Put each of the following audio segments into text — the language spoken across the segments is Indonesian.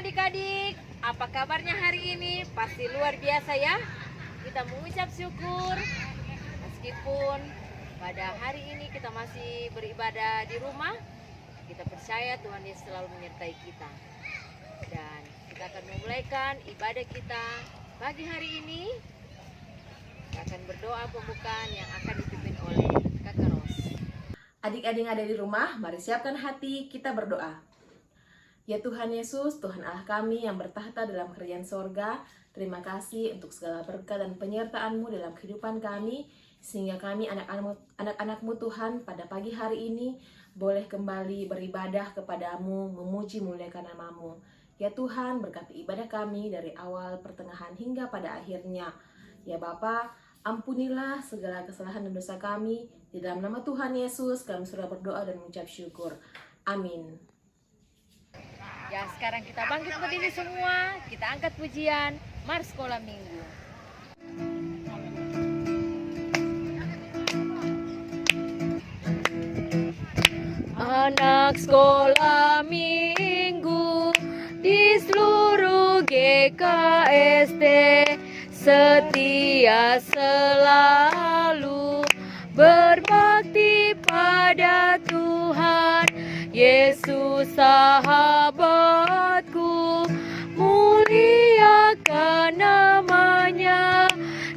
adik-adik, apa kabarnya hari ini? Pasti luar biasa ya. Kita mengucap syukur meskipun pada hari ini kita masih beribadah di rumah. Kita percaya Tuhan Yesus selalu menyertai kita. Dan kita akan memulaikan ibadah kita pagi hari ini. Kita akan berdoa pembukaan yang akan dipimpin oleh Kakak Ros. Adik-adik yang ada di rumah, mari siapkan hati, kita berdoa. Ya Tuhan Yesus, Tuhan Allah kami yang bertahta dalam kerajaan sorga, terima kasih untuk segala berkat dan penyertaan-Mu dalam kehidupan kami, sehingga kami anak-anak-Mu Tuhan pada pagi hari ini boleh kembali beribadah kepadamu, memuji muliakan nama-Mu. Ya Tuhan, berkati ibadah kami dari awal, pertengahan hingga pada akhirnya. Ya Bapa, ampunilah segala kesalahan dan dosa kami. Di dalam nama Tuhan Yesus kami sudah berdoa dan mengucap syukur. Amin. Ya, sekarang kita bangkit berdiri semua. Kita angkat pujian Mars Sekolah Minggu. Anak sekolah minggu di seluruh GKSD setia selalu berbakti pada Tuhan Yesus sahabatku, muliakan namanya.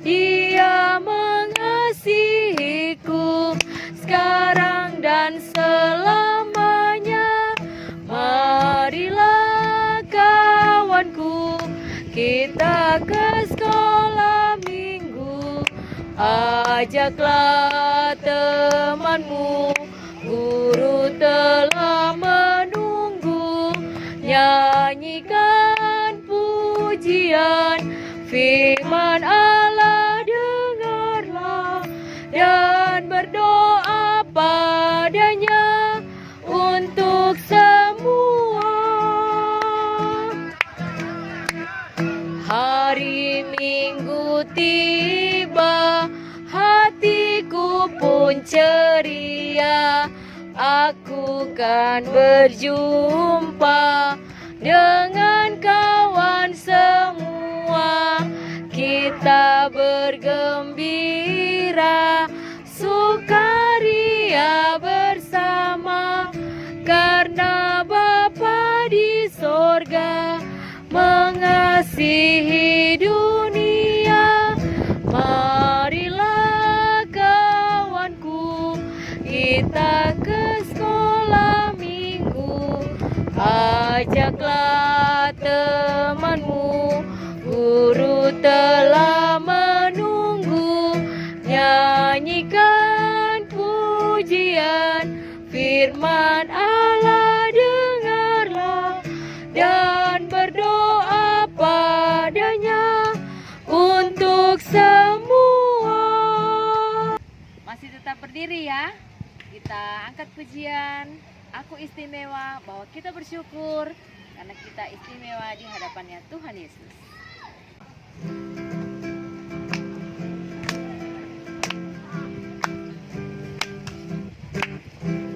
Dia mengasihiku sekarang dan selamanya. Marilah kawanku, kita ke sekolah minggu. Ajaklah temanmu, guru telah menunggu. Nyanyikan pujian firman Allah, dengarlah dan berdoa padanya untuk semua. Hari Minggu tiba, hatiku pun ceria. Aku kan berjumpa dengan kawan semua. Kita bergembira, sukaria bersama, karena Bapa di sorga mengasihi dunia. Marilah kawanku, kita ke sekolah minggu. Ajaklah temanmu, guru telah menunggu. Nyanyikan pujian firman Allah, dengarlah dan berdoa padanya untuk semua. Masih tetap berdiri ya. Kita angkat pujian Aku Istimewa, bahwa kita bersyukur karena kita istimewa di hadapannya Tuhan Yesus.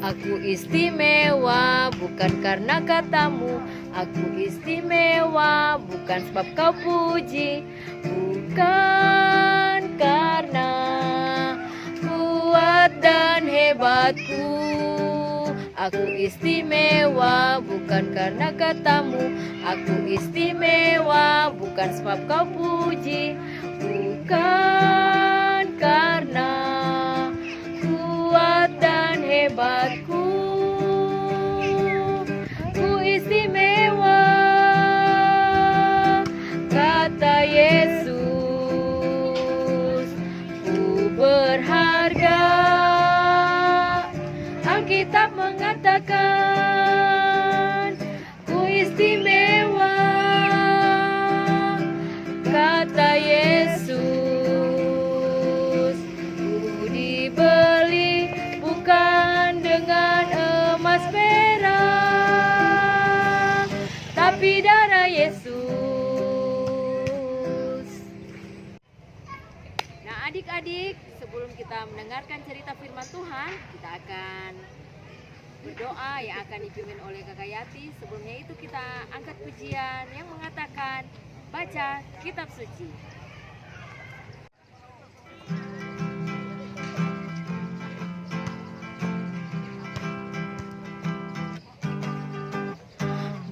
Aku istimewa bukan karena katamu, aku istimewa bukan sebab kau puji, bukan karena kuat dan hebatku. Aku istimewa bukan karena katamu, aku istimewa bukan sebab kau puji, bukan karena kuat dan hebatku. Ku istimewa, kata Yesus, ku berharga. Alkitab mengatakan ku istimewa, kata Yesus. Ku dibeli bukan dengan emas perak, tapi darah Yesus. Nah adik-adik, sebelum kita mendengarkan cerita firman Tuhan, kita akan berdoa yang akan dipimpin oleh Kakak Yati. Sebelumnya itu kita angkat pujian yang mengatakan baca kitab suci.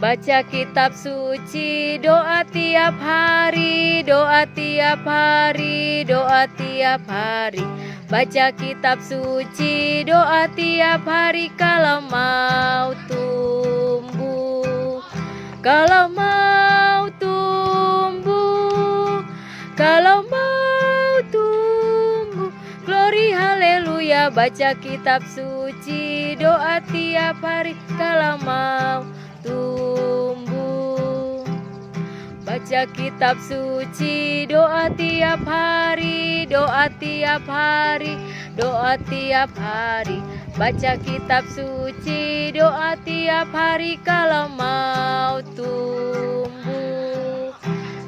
Baca kitab suci, doa tiap hari, doa tiap hari, doa tiap hari. Baca kitab suci, doa tiap hari kalau mau tumbuh. Kalau mau tumbuh, kalau mau tumbuh. Glory haleluya, baca kitab suci, doa tiap hari kalau mau tumbuh. Baca kitab suci, doa tiap hari, doa tiap hari, doa tiap hari. Baca kitab suci, doa tiap hari kalau mau tumbuh.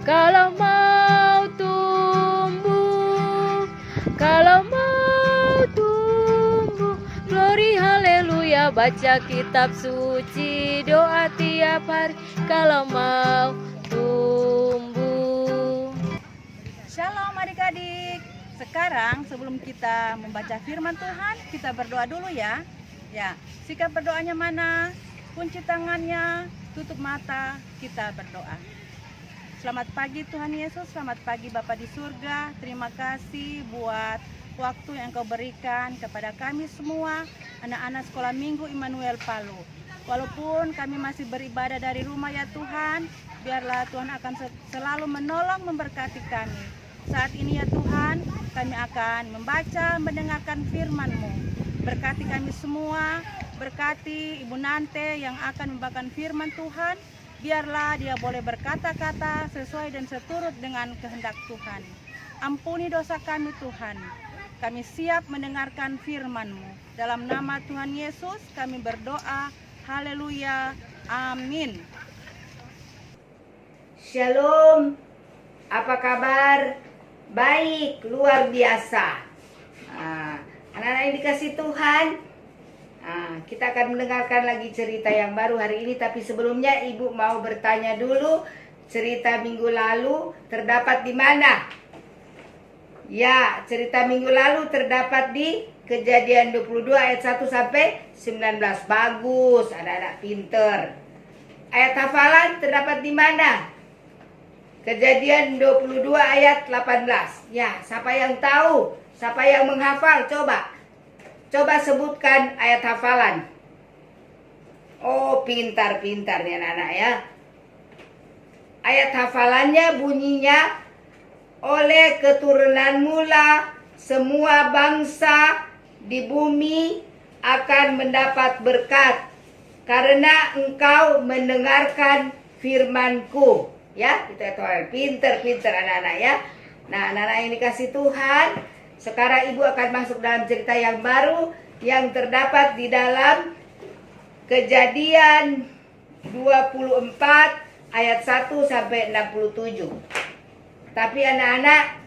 Kalau mau tumbuh, kalau mau tumbuh. Glory haleluya, baca kitab suci, doa tiap hari kalau mau tumbuh. Shalom adik-adik. Sekarang sebelum kita membaca firman Tuhan, kita berdoa dulu ya. Ya, sikap berdoanya mana? Kunci tangannya, tutup mata, kita berdoa. Selamat pagi Tuhan Yesus, selamat pagi Bapa di surga. Terima kasih buat waktu yang Engkau berikan kepada kami semua, anak-anak sekolah minggu Immanuel Palu. Walaupun kami masih beribadah dari rumah ya Tuhan, biarlah Tuhan akan selalu menolong memberkati kami. Saat ini ya Tuhan, kami akan membaca, mendengarkan firman-Mu. Berkati kami semua, berkati Ibu Nante yang akan membacakan firman Tuhan. Biarlah dia boleh berkata-kata sesuai dan seturut dengan kehendak Tuhan. Ampuni dosa kami Tuhan. Kami siap mendengarkan firman-Mu. Dalam nama Tuhan Yesus kami berdoa. Haleluya. Amin. Shalom. Apa kabar? Baik, luar biasa. Anak-anak yang dikasih Tuhan, kita akan mendengarkan lagi cerita yang baru hari ini. Tapi sebelumnya Ibu mau bertanya dulu, cerita minggu lalu terdapat di mana? Ya, cerita minggu lalu terdapat di Kejadian 22 ayat 1 sampai 19. Bagus, anak-anak pinter. Ayat hafalan terdapat di mana? Kejadian 22 ayat 18. Ya, siapa yang tahu? Siapa yang menghafal? Coba sebutkan ayat hafalan. Oh, pintar-pintar nih anak-anak ya. Ayat hafalannya bunyinya, oleh keturunan mula semua bangsa di bumi akan mendapat berkat karena engkau mendengarkan firman-Ku. Ya, itu pinter-pinter anak-anak ya. Nah, anak-anak yang dikasih Tuhan, sekarang Ibu akan masuk dalam cerita yang baru yang terdapat di dalam Kejadian 24 ayat 1 sampai 67. Tapi anak-anak,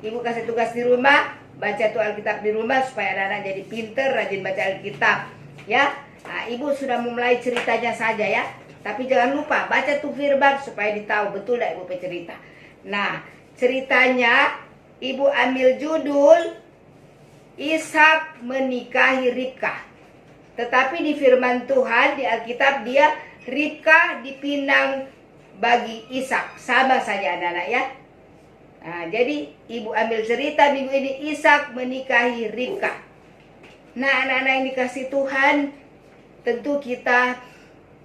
Ibu kasih tugas di rumah, baca tuh Alkitab di rumah supaya anak-anak jadi pinter, rajin baca Alkitab ya. Nah, Ibu sudah memulai ceritanya saja ya. Tapi jangan lupa baca tuh firman supaya ditahu betul dah Ibu bercerita. Nah, ceritanya Ibu ambil judul Ishak menikahi Ribka. Tetapi di firman Tuhan di Alkitab dia Ribka dipinang bagi Ishak. Sama saja anak-anak ya. Nah, jadi Ibu ambil cerita minggu ini Ishak menikahi Ribka. Nah, anak-anak yang dikasih Tuhan, tentu kita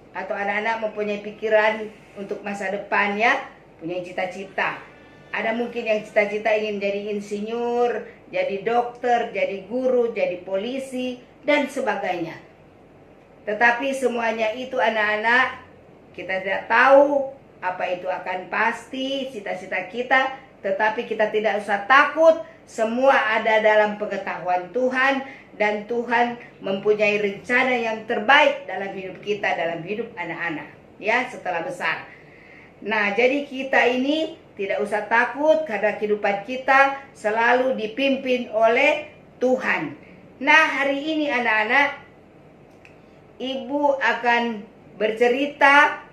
atau anak-anak mempunyai pikiran untuk masa depan ya, punya cita-cita. Ada mungkin yang cita-cita ingin jadi insinyur, jadi dokter, jadi guru, jadi polisi, dan sebagainya. Tetapi semuanya itu anak-anak, kita tidak tahu apa itu akan pasti cita-cita kita. Tetapi kita tidak usah takut, semua ada dalam pengetahuan Tuhan. Dan Tuhan mempunyai rencana yang terbaik dalam hidup kita, dalam hidup anak-anak ya setelah besar. Nah, jadi kita ini tidak usah takut karena kehidupan kita selalu dipimpin oleh Tuhan. Nah, hari ini anak-anak, Ibu akan bercerita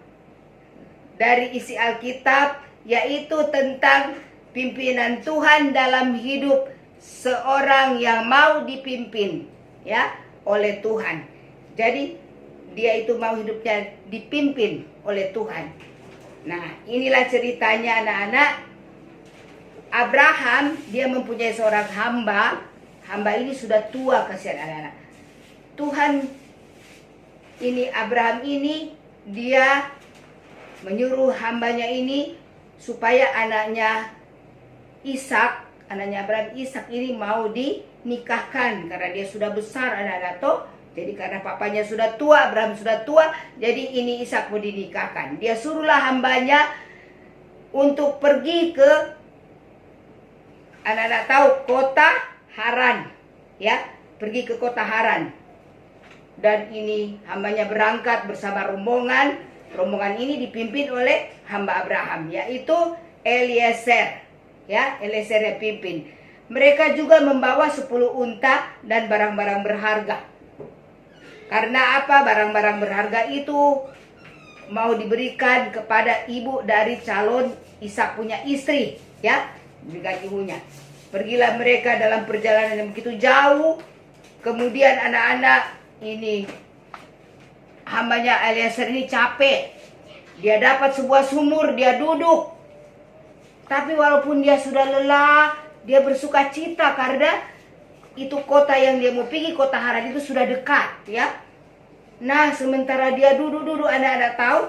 dari isi Alkitab, yaitu tentang pimpinan Tuhan dalam hidup seorang yang mau dipimpin ya oleh Tuhan. Jadi dia itu mau hidupnya dipimpin oleh Tuhan. Nah, inilah ceritanya anak-anak. Abraham, dia mempunyai seorang hamba. Hamba ini sudah tua, kasihan anak-anak. Tuhan ini, Abraham ini, dia menyuruh hambanya ini supaya anaknya Ishak, anaknya Abraham, Ishak ini mau dinikahkan karena dia sudah besar anak-anak toh. Jadi karena papanya sudah tua, Abraham sudah tua, jadi ini Ishak mau dinikahkan. Dia suruhlah hambanya untuk pergi ke, anak-anak tahu, kota Haran, ya, pergi ke kota Haran. Dan ini hambanya berangkat bersama rombongan. Rombongan ini dipimpin oleh hamba Abraham, yaitu Eliezer. Ya, Eliezer yang pimpin. Mereka juga membawa 10 unta dan barang-barang berharga. Karena apa? Barang-barang berharga itu mau diberikan kepada ibu dari calon Ishak punya istri, ya, diberikan ibunya. Pergilah mereka dalam perjalanan yang begitu jauh. Kemudian anak-anak ini, hambanya Eliezer ini capek. Dia dapat sebuah sumur, dia duduk. Tapi walaupun dia sudah lelah, dia bersuka cita karena itu kota yang dia mau pergi, kota Haran itu sudah dekat, ya. Nah, sementara dia duduk-duduk, anak-anak tahu,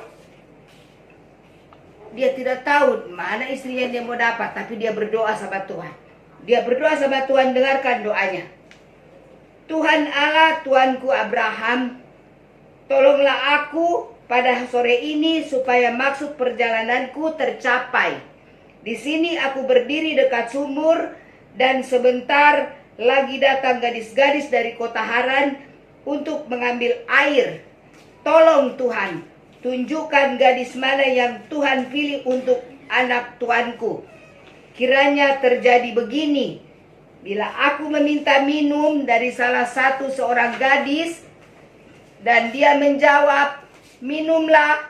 dia tidak tahu mana istri yang dia mau dapat, tapi dia berdoa sama Tuhan. Dia berdoa sama Tuhan, dengarkan doanya. Tuhan Allah, Tuanku Abraham, tolonglah aku pada sore ini supaya maksud perjalananku tercapai. Di sini aku berdiri dekat sumur dan sebentar lagi datang gadis-gadis dari kota Haran untuk mengambil air. Tolong Tuhan, tunjukkan gadis mana yang Tuhan pilih untuk anak tuanku. Kiranya terjadi begini, bila aku meminta minum dari salah satu seorang gadis, dan dia menjawab, minumlah,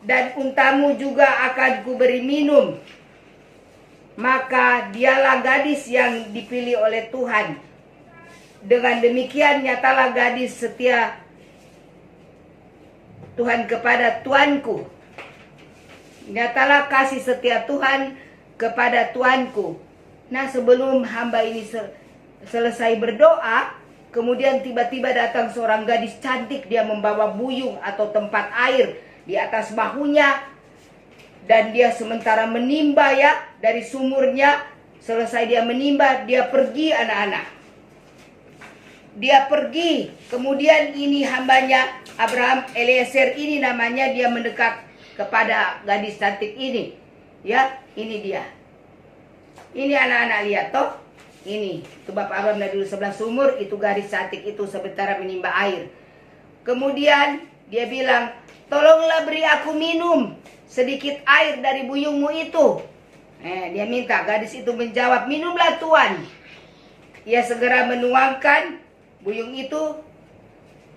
dan untamu juga akan kuberi minum, maka dialah gadis yang dipilih oleh Tuhan. Dengan demikian nyatalah gadis setia Tuhan kepada tuanku. Nyatalah kasih setia Tuhan kepada tuanku. Nah, sebelum hamba ini selesai berdoa, kemudian tiba-tiba datang seorang gadis cantik. Dia membawa buyung atau tempat air di atas bahunya. Dan dia sementara menimba ya dari sumurnya. Selesai dia menimba, dia pergi anak-anak. Dia pergi. Kemudian ini hambanya Abraham, Eliezer ini namanya, dia mendekat kepada gadis cantik ini. Ya, ini dia. Ini anak-anak lihat toh. Ini, itu Bapak Abraham dari dulu sebelah sumur, itu gadis cantik itu sementara menimba air. Kemudian dia bilang, tolonglah beri aku minum sedikit air dari buyungmu itu. Dia minta, gadis itu menjawab, minumlah Tuan. Ia segera menuangkan buyung itu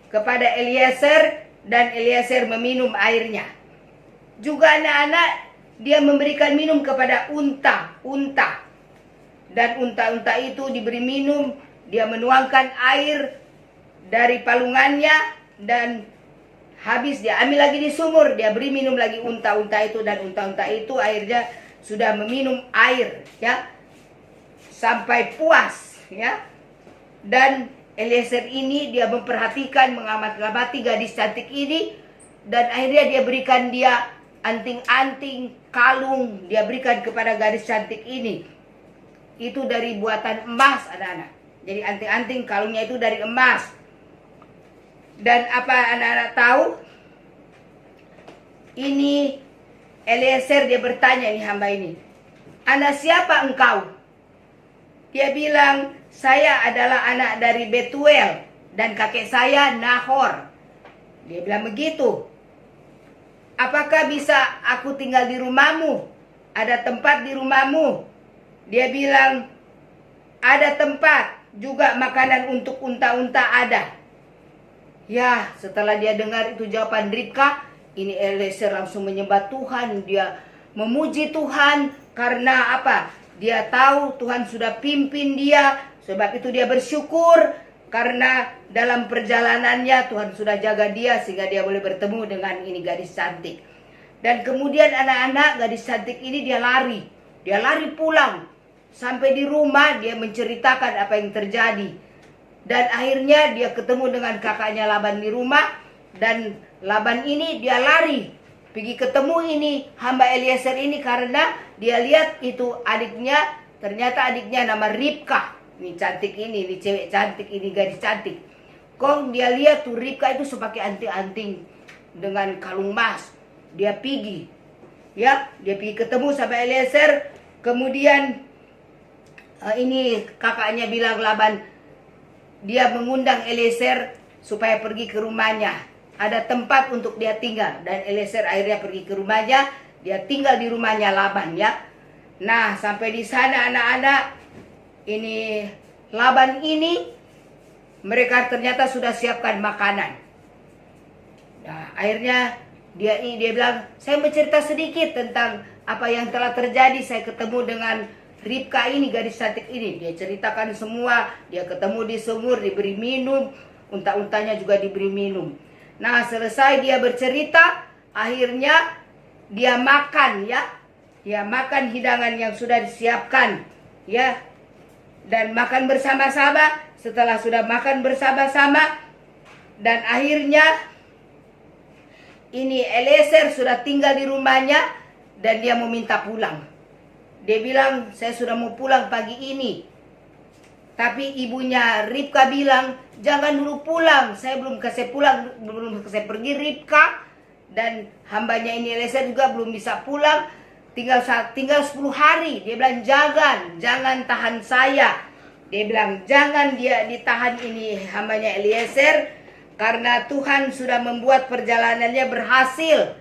kepada Eliezer dan Eliezer meminum airnya. Juga anak-anak, dia memberikan minum kepada unta. Dan unta-unta itu diberi minum, dia menuangkan air dari palungannya dan habis dia ambil lagi di sumur, dia beri minum lagi unta-unta itu, dan unta-unta itu akhirnya sudah meminum air ya sampai puas ya. Dan Eliezer ini dia memperhatikan, mengamati gadis cantik ini, dan akhirnya dia berikan dia anting-anting, kalung, dia berikan kepada gadis cantik ini. Itu dari buatan emas anak-anak. Jadi anting-anting, kalungnya itu dari emas. Dan apa anak-anak tahu? Ini Eliezer dia bertanya ini hamba ini, anak siapa engkau? Dia bilang, saya adalah anak dari Betuel dan kakek saya Nahor. Dia bilang begitu. Apakah bisa aku tinggal di rumahmu? Ada tempat di rumahmu? Dia bilang, ada tempat, juga makanan untuk unta-unta ada. Ya, setelah dia dengar itu jawaban Ribka, ini Eliezer langsung menyembah Tuhan. Dia memuji Tuhan karena apa? Dia tahu Tuhan sudah pimpin dia. Sebab itu dia bersyukur karena dalam perjalanannya Tuhan sudah jaga dia sehingga dia boleh bertemu dengan ini gadis cantik. Dan kemudian anak-anak, gadis cantik ini dia lari. Dia lari pulang. Sampai di rumah dia menceritakan apa yang terjadi. Dan akhirnya dia ketemu dengan kakaknya Laban di rumah. Dan Laban ini dia lari pergi ketemu ini hamba Eliezer ini karena dia lihat itu adiknya, ternyata adiknya nama Ribka. Ini cantik ini cewek cantik, ini gadis cantik. Kok dia lihat tuh Ribka itu sepakai anting-anting dengan kalung emas. Dia pergi, ya, dia pergi ketemu sama Eliezer. Kemudian ini kakaknya bilang Laban, dia mengundang Eliezer supaya pergi ke rumahnya. Ada tempat untuk dia tinggal. Dan Eliezer akhirnya pergi ke rumahnya. Dia tinggal di rumahnya Laban, ya. Nah, sampai di sana anak-anak, ini Laban ini, mereka ternyata sudah siapkan makanan. Nah, akhirnya dia bilang, saya bercerita sedikit tentang apa yang telah terjadi. Saya ketemu dengan Ribka ini, gadis cantik ini. Dia ceritakan semua. Dia ketemu di sumur, diberi minum. Unta-untanya juga diberi minum. Nah, selesai dia bercerita, akhirnya dia makan, ya. Dia makan hidangan yang sudah disiapkan, ya. Dan makan bersama-sama. Setelah sudah makan bersama-sama, dan akhirnya ini Eliezer sudah tinggal di rumahnya dan dia mau minta pulang. Dia bilang, saya sudah mau pulang pagi ini. Tapi ibunya Ribka bilang, jangan dulu pulang. Saya belum kasih pulang, belum kasih pergi Ribka. Dan hambanya ini Eliezer juga belum bisa pulang. Tinggal 10 hari. Dia bilang, jangan tahan saya. Dia bilang, jangan dia ditahan ini hambanya Eliezer. Karena Tuhan sudah membuat perjalanannya berhasil.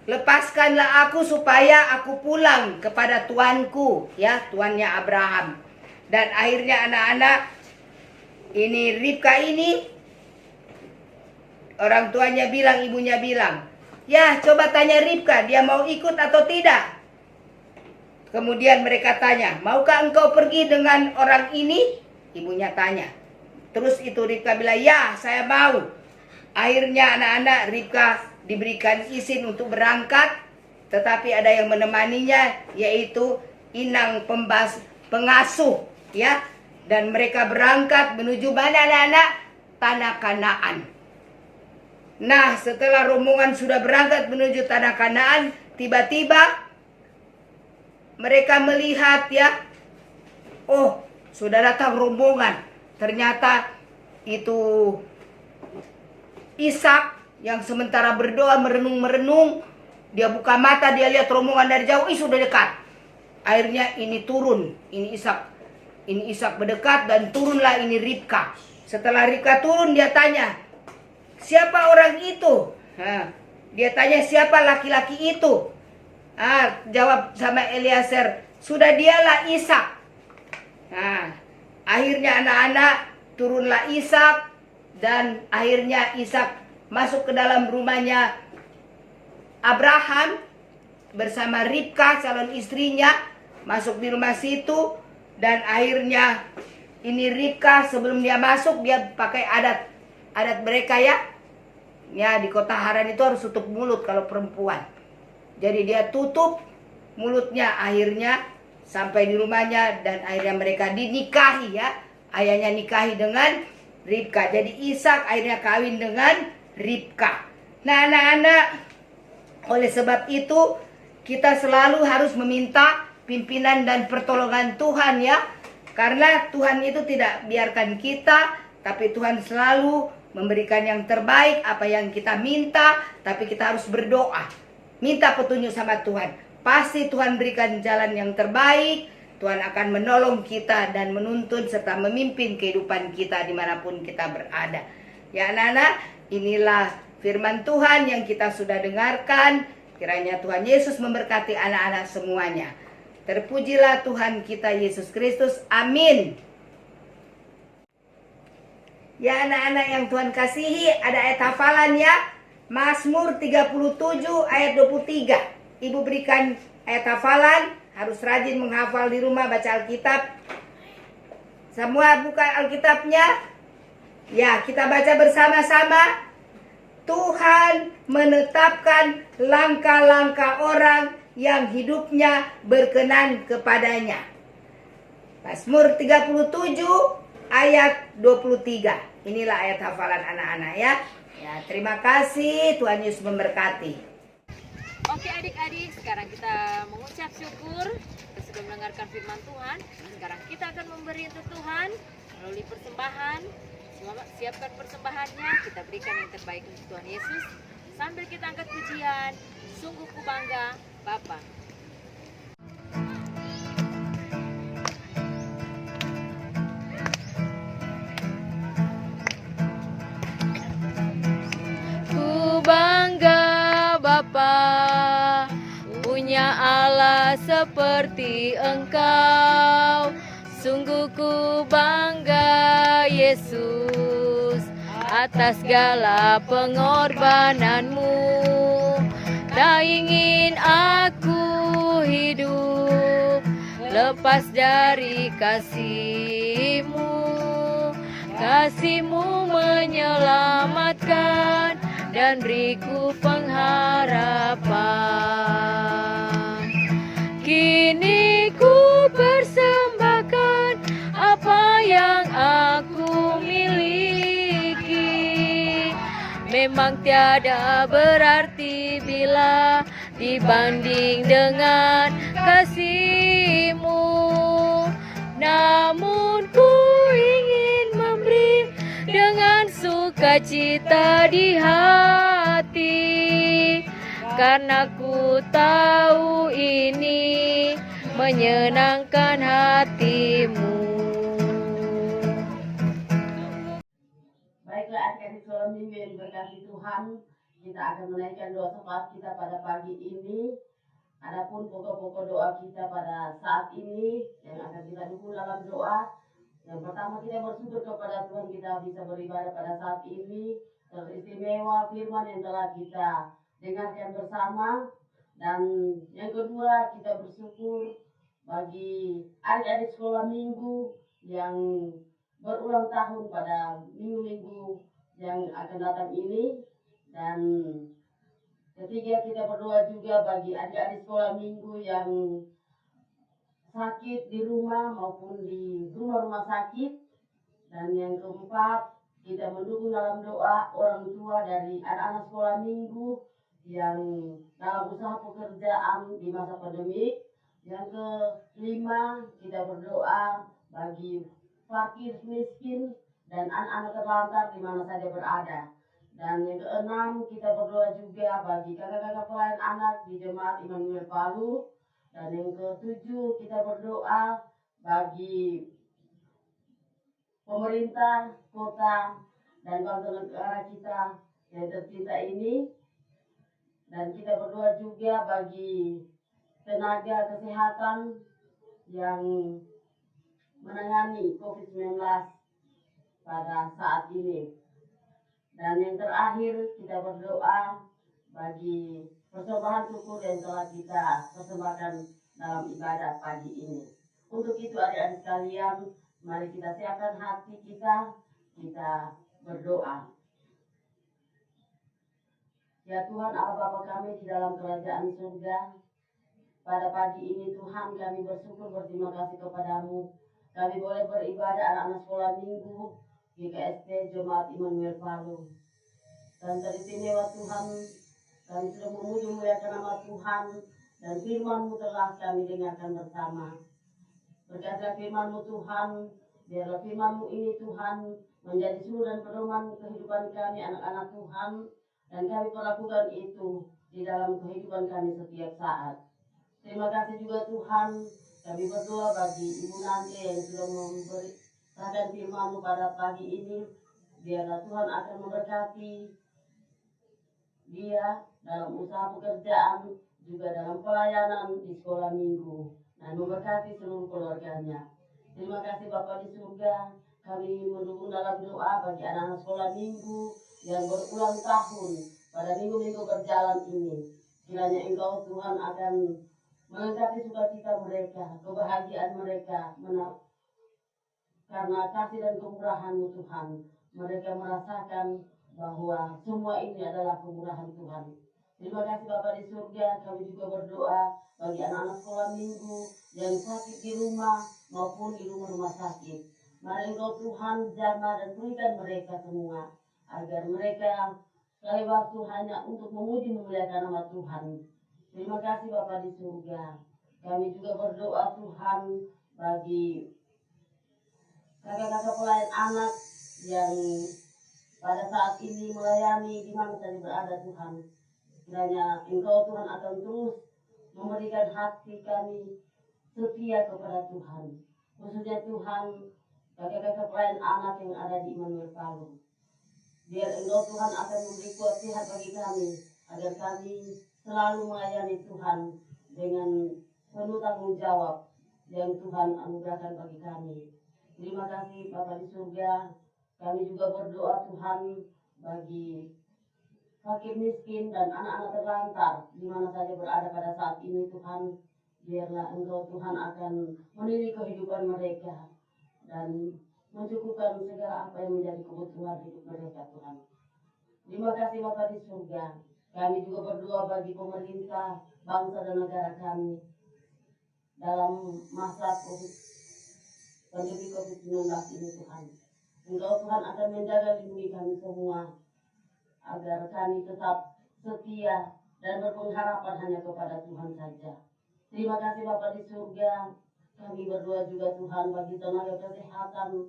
Lepaskanlah aku supaya aku pulang kepada tuanku, ya, tuannya Abraham. Dan akhirnya anak-anak, ini Ribka ini, orang tuanya bilang, ibunya bilang, ya coba tanya Ribka, dia mau ikut atau tidak. Kemudian mereka tanya, maukah engkau pergi dengan orang ini? Ibunya tanya. Terus itu Ribka bilang, ya saya mau. Akhirnya anak-anak Ribka diberikan izin untuk berangkat. Tetapi ada yang menemaninya, yaitu inang pengasuh, ya. Dan mereka berangkat menuju mana anak-anak? Tanah Kanaan. Nah, setelah rombongan sudah berangkat menuju Tanah Kanaan, tiba-tiba mereka melihat, ya, oh, sudah datang rombongan. Ternyata itu Ishak yang sementara berdoa merenung-merenung, dia buka mata, dia lihat rombongan dari jauh, sudah dekat. Akhirnya ini turun, ini Ishak berdekat dan turunlah ini Ribka. Setelah Ribka turun, dia tanya, siapa orang itu? Dia tanya, siapa laki-laki itu? Jawab sama Eliezer, sudah dialah Ishak. Akhirnya anak-anak turunlah Ishak. Dan akhirnya Ishak masuk ke dalam rumahnya Abraham bersama Ribka calon istrinya, masuk di rumah situ. Dan akhirnya ini Ribka sebelum dia masuk, dia pakai adat mereka, ya. Ya, di kota Haran itu harus tutup mulut kalau perempuan. Jadi dia tutup mulutnya akhirnya sampai di rumahnya. Dan akhirnya mereka dinikahi, ya. Ayahnya nikahi dengan Ribka. Jadi Ishak akhirnya kawin dengan Ribka. Nah anak-anak, oleh sebab itu kita selalu harus meminta pimpinan dan pertolongan Tuhan, ya. Karena Tuhan itu tidak biarkan kita, tapi Tuhan selalu memberikan yang terbaik apa yang kita minta. Tapi kita harus berdoa, minta petunjuk sama Tuhan. Pasti Tuhan berikan jalan yang terbaik. Tuhan akan menolong kita dan menuntun serta memimpin kehidupan kita dimanapun kita berada. Ya anak-anak, inilah firman Tuhan yang kita sudah dengarkan. Kiranya Tuhan Yesus memberkati anak-anak semuanya. Terpujilah Tuhan kita Yesus Kristus. Amin. Ya anak-anak yang Tuhan kasihi, ada ayat hafalan ya. Mazmur 37 ayat 23. Ibu berikan ayat hafalan, harus rajin menghafal di rumah, baca Alkitab. Semua buka Alkitabnya. Ya, kita baca bersama-sama. Tuhan menetapkan langkah-langkah orang yang hidupnya berkenan kepadanya. Mazmur 37 ayat 23. Inilah ayat hafalan anak-anak ya. Ya, terima kasih, Tuhan Yesus memberkati. Oke adik-adik, sekarang kita mengucap syukur. Kita sudah mendengarkan firman Tuhan. Sekarang kita akan memberi untuk Tuhan melalui persembahan. Siapkan persembahannya, kita berikan yang terbaik untuk Tuhan Yesus. Sambil kita angkat pujian, sungguh ku bangga Bapa. Ku bangga Bapa, punya Allah seperti Engkau. Sungguh ku bangga Yesus atas segala pengorbananmu. Tak ingin aku hidup lepas dari kasih-Mu. Kasih-Mu menyelamatkan dan beriku pengharapan. Kini ku persembahkan apa yang aku miliki. Memang tiada berarti bila dibanding dengan kasih-Mu. Namun ku ingin memberi dengan sukacita di hati, karena ku tahu ini menyenangkan hati-Mu. Baiklah adik-adik sekolah minggu yang diberkati Tuhan, kita akan menaikkan doa syafaat kita pada pagi ini. Adapun pokok-pokok doa kita pada saat ini yang akan kita dukung dalam doa. Yang pertama, kita bersyukur kepada Tuhan kita bisa beribadah pada saat ini. Teristimewa firman yang telah kita dengarkan bersama. Dan yang kedua, kita bersyukur bagi adik-adik sekolah minggu yang berulang tahun pada minggu-minggu yang akan datang ini. Dan ketiga, kita berdoa juga bagi adik-adik sekolah minggu yang sakit di rumah maupun di rumah-rumah sakit. Dan yang keempat, kita mendukung dalam doa orang tua dari anak-anak sekolah minggu yang dalam usaha pekerjaan di masa pandemi. Yang kelima, kita berdoa bagi fakir miskin dan anak-anak terlantar di mana saja berada. Dan yang keenam, kita berdoa juga bagi kakak-kakak pelayan anak di Jemaat Immanuel Palu. Dan yang ketujuh, kita berdoa bagi pemerintah kota dan bangsa negara kita yang tercinta ini. Dan kita berdoa juga bagi tenaga kesehatan yang menangani COVID-19 pada saat ini. Dan yang terakhir, kita berdoa bagi persembahan syukur yang telah kita persembahkan dalam ibadah pagi ini. Untuk itu adik-adik sekalian, mari kita siapkan hati kita berdoa. Ya Tuhan Allah Bapa kami di dalam kerajaan surga, pada pagi ini Tuhan kami bersyukur berterima kasih kepadamu. Kami boleh beribadah anak-anak sekolah minggu GKST Jemaat Immanuel Palu. Dan teristimewa Tuhan, kami sudah memuji muliakan nama Tuhan dan firman-Mu telah kami dengarkan bersama. Berkatlah firman-Mu Tuhan, biarlah firman-Mu ini Tuhan menjadi suluh dan pedoman kehidupan kami anak-anak Tuhan, dan kami perlakukan itu di dalam kehidupan kami setiap saat. Terima kasih juga Tuhan, kami berdoa bagi Ibu Nante yang sudah memberikan firman-Mu pada pagi ini. Biarlah Tuhan akan memberkati dia dalam usaha pekerjaan, juga dalam pelayanan di sekolah minggu, dan memberkati seluruh keluarganya. Terima kasih Bapa di surga, kami mendukung dalam doa bagi anak-anak sekolah minggu yang berulang tahun pada minggu-minggu berjalan ini. Kiranya Engkau Tuhan akan melengkapi sukacita mereka, kebahagiaan mereka, karena kasih dan kemurahan-Mu Tuhan. Mereka merasakan bahwa semua ini adalah kemurahan Tuhan. Terima kasih Bapa di surga, kami juga berdoa bagi anak-anak sekolah minggu yang sakit di rumah maupun di rumah sakit. Mari Engkau Tuhan jamah dan pulihkan mereka semua, agar mereka sekali waktu hanya untuk memuji memuliakan nama Tuhan. Terima kasih Bapa di surga. Kami juga berdoa Tuhan bagi kakak-kakak pelayan anak yang pada saat ini melayani di mana saja berada Tuhan. Kiranya Engkau Tuhan akan terus memberikan hati kami setia kepada Tuhan. Khususnya Tuhan kakak-kakak pelayan anak yang ada di Immanuel Palu. Biar Engkau Tuhan akan memberi kuat sehat bagi kami, agar kami selalu melayani Tuhan dengan penuh tanggung jawab yang Tuhan anugerahkan bagi kami. Terima kasih Bapa di surga. Kami juga berdoa Tuhan bagi fakir miskin dan anak-anak terlantar di mana saja berada pada saat ini Tuhan. Biarlah Engkau Tuhan akan mendidik kehidupan mereka dan mencukupkan segala apa yang menjadi kebutuhan hidup mereka Tuhan. Terima kasih Bapa di surga. Kami juga berdoa bagi pemerintah, bangsa dan negara kami dalam masa pandemi COVID-19 ini Tuhan. Engkau Tuhan akan menjaga lindungi kami semua, agar kami tetap setia dan berpengharapan hanya kepada Tuhan saja. Terima kasih Bapa di surga. Kami berdoa juga Tuhan bagi tenaga kesehatan,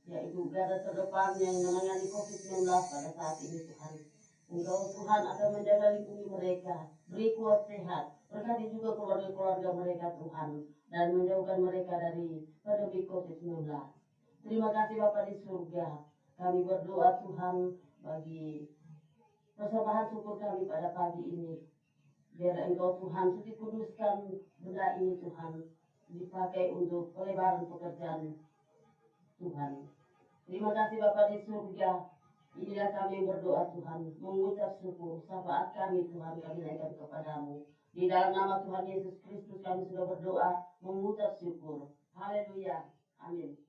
yaitu garda terdepan yang menangani COVID-19 pada saat ini Tuhan. Engkau Tuhan akan menjaga lindungi mereka, beri kuat sehat, berkati juga keluarga-keluarga mereka Tuhan, dan menjauhkan mereka dari pandemi COVID-19. Terima kasih Bapa di surga. Kami berdoa Tuhan bagi persembahan syukur kami pada pagi ini. Biar Engkau Tuhan suci kuduskan benda ini Tuhan, dipakai untuk pelebaran pekerjaan Tuhan. Terima kasih Bapa di surga. Inilah kami yang berdoa Tuhan, mengucap syukur, syafaat kami Tuhan kami naikkan kepadamu. Di dalam nama Tuhan Yesus Kristus kami sudah berdoa, mengucap syukur. Haleluya. Amin.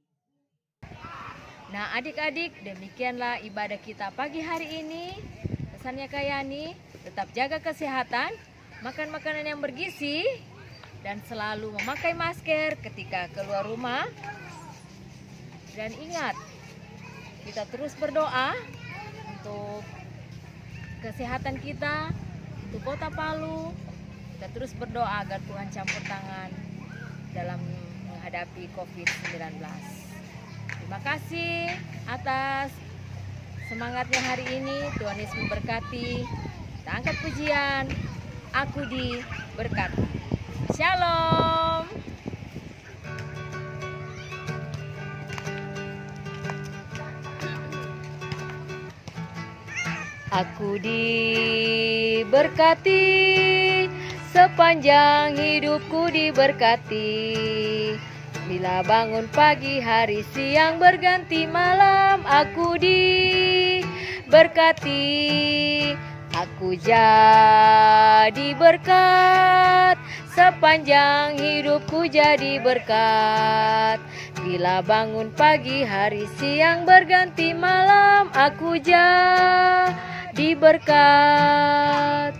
Nah adik-adik, demikianlah ibadah kita pagi hari ini. Pesannya Kak Yani, tetap jaga kesehatan, makan makanan yang bergizi, dan selalu memakai masker ketika keluar rumah. Dan ingat, kita terus berdoa untuk kesehatan kita, untuk Kota Palu. Kita terus berdoa agar Tuhan campur tangan dalam menghadapi COVID-19. Terima kasih atas semangatnya hari ini. Tuhan Yesus memberkati. Kita angkat pujian, aku diberkati. Shalom. Aku diberkati, sepanjang hidupku diberkati. Bila bangun pagi, hari, siang berganti malam, aku diberkati. Aku jadi berkat, sepanjang hidupku jadi berkat. Bila bangun pagi, hari, siang berganti malam, aku jadi berkat.